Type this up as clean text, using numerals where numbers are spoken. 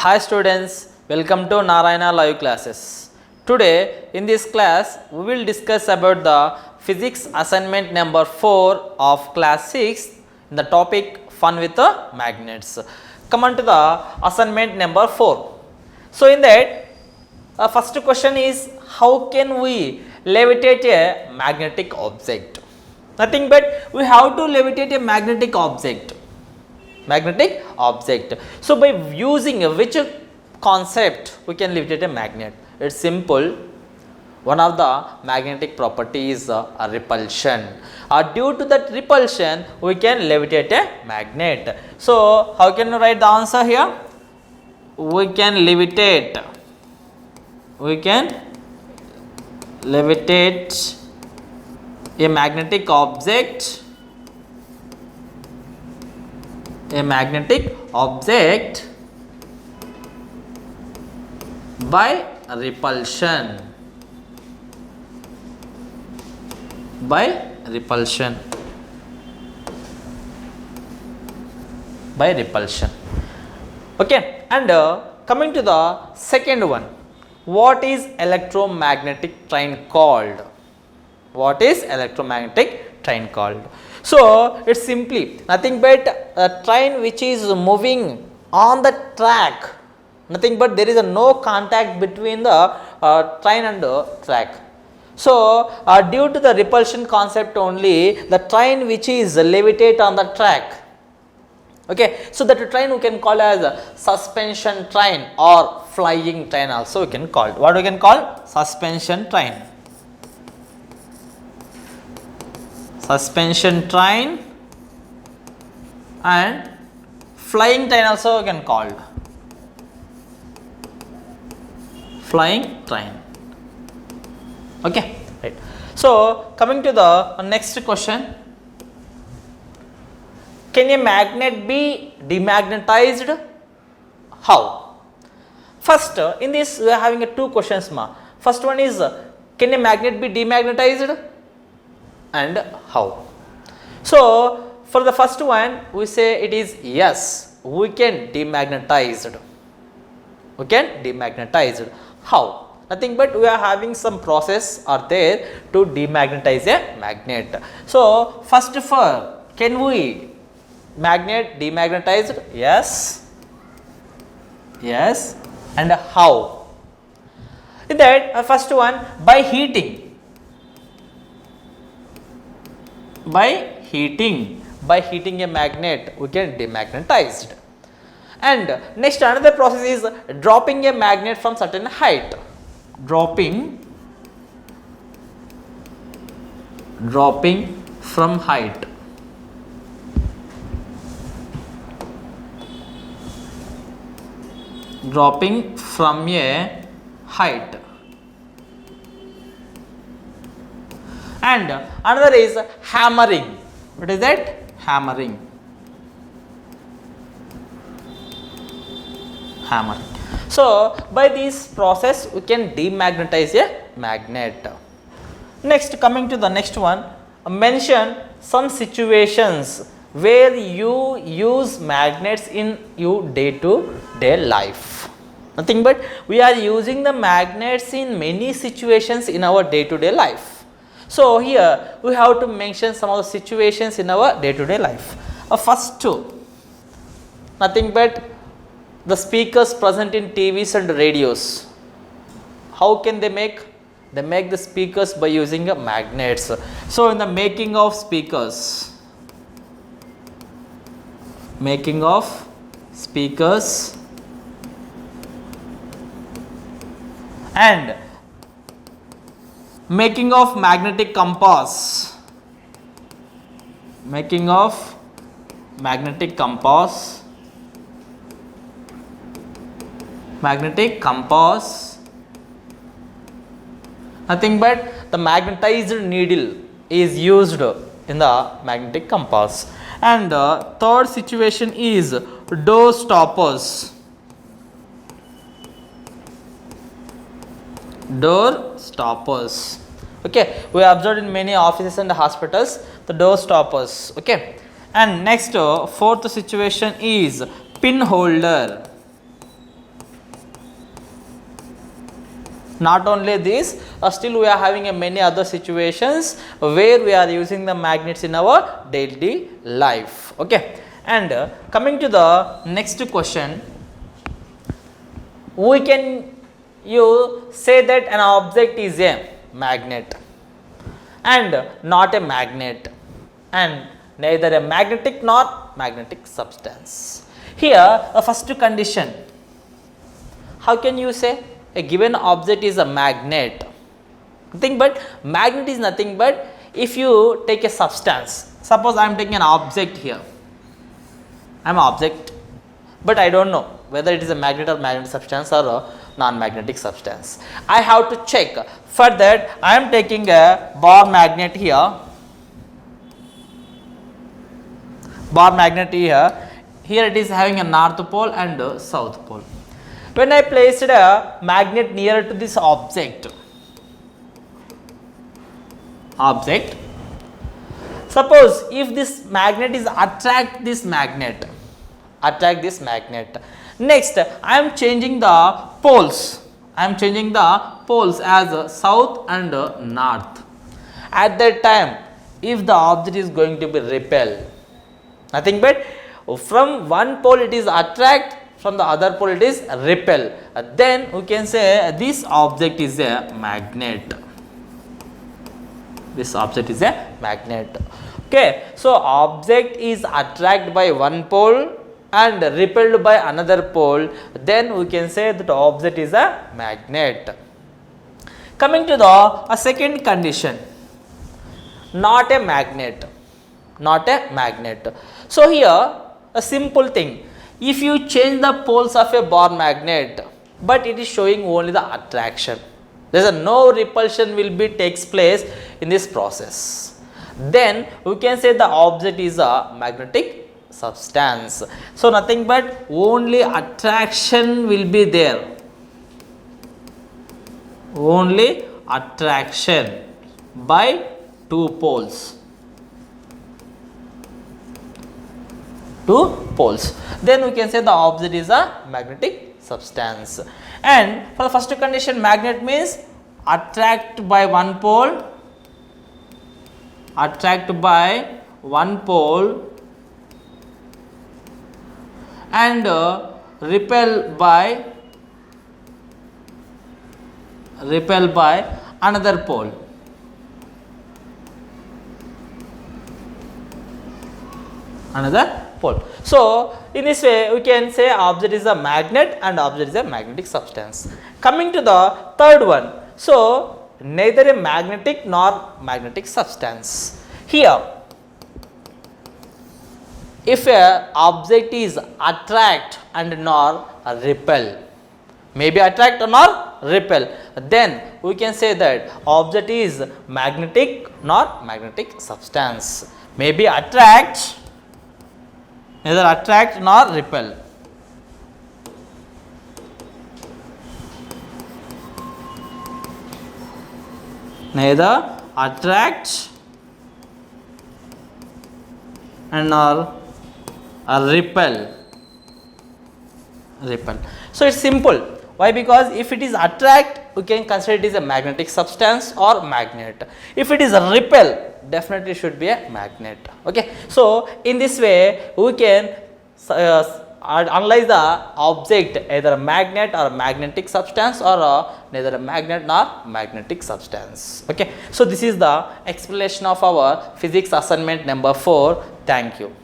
Hi students, welcome to Narayana live classes. Today in this class we will discuss about the physics assignment number 4 of class 6 in the topic fun with the magnets. Come on to the assignment number 4. So in that first question is, how can we levitate a magnetic object? Nothing but we have to levitate a magnetic object. So by using which concept we can levitate a magnet? It's simple. One of the magnetic properties is repulsion. Due to that repulsion we can levitate a magnet. So how can you write the answer here? We can levitate a magnetic object by repulsion. Okay, and coming to the second one, what is electromagnetic train called? So it's simply nothing but a train which is moving on the track. Nothing but there is no contact between the train and the track. So due to the repulsion concept only, the train which is levitate on the track. Okay, so that train we can call as a suspension train or flying train also we can call it. What we can call? Suspension train and flying train also we can call flying train. Okay, right. So coming to the next question, can a magnet be demagnetized? How? First, in this we are having two questions. First one is, can a magnet be demagnetized and how? So for the first one we say it is yes, we can demagnetize. How? Nothing but we are having some process are there to demagnetize a magnet. So first of all, can we magnet demagnetized? Yes. And how? In that first one, by heating a magnet we can demagnetized. And next another process is dropping a magnet from certain height. Dropping from height. Dropping from a height. And another is hammering. What is that? Hammering. So by this process we can demagnetize a magnet. Next, coming to the next one, mention some situations where you use magnets in your day-to-day life. Nothing but we are using the magnets in many situations in our day-to-day life. So here we have to mention some of the situations in our day-to-day life. First two, nothing but the speakers present in TVs and radios. How can they make? They make the speakers by using magnets. So in the making of speakers and making of magnetic compass. Nothing but the magnetized needle is used in the magnetic compass. And third situation is door stoppers. Okay, we observed in many offices and hospitals the door stoppers. Okay, and next fourth situation is pin holder. Not only this, still we are having many other situations where we are using the magnets in our daily life. Okay, and coming to the next question, we can you say that an object is a magnet and not a magnet, and neither a magnetic nor magnetic substance. Here, the first condition, how can you say a given object is a magnet? Nothing but magnet is nothing but if you take a substance. Suppose I am taking an object here. I am an object, but I don't know whether it is a magnet or magnetic substance or a non-magnetic substance. I have to check. For that, I am taking a bar magnet here. Bar magnet here. Here it is having a north pole and a south pole. When I placed a magnet nearer to this object, suppose if this magnet is attract this magnet. Next, I am changing the poles. As south and north. At that time, if the object is going to be repel, nothing but from one pole it is attract, from the other pole it is repel, then we can say this object is a magnet. Okay, so object is attracted by one pole and repelled by another pole, then we can say that object is a magnet. Coming to the second condition, not a magnet. So here a simple thing, if you change the poles of a bar magnet, but it is showing only the attraction, there is no repulsion will be takes place in this process, then we can say the object is a magnetic substance. So nothing but only attraction will be there, only attraction by two poles, then we can say the object is a magnetic substance. And for the first condition, magnet means attract by one pole, and repel by another pole. So in this way we can say object is a magnet and object is a magnetic substance. Coming to the third one, so neither a magnetic nor magnetic substance. Here, if a object is attract and nor repel, maybe attract or nor repel, then we can say that object is magnetic nor magnetic substance. Maybe attract, neither attract nor repel. Neither attract and nor repel. So it's simple. Why? Because if it is attract, we can consider it is a magnetic substance or magnet. If it is a repel, definitely should be a magnet. Okay. So in this way we can analyze the object either a magnet or a magnetic substance or neither a magnet nor magnetic substance. Okay. So this is the explanation of our physics assignment number 4. Thank you.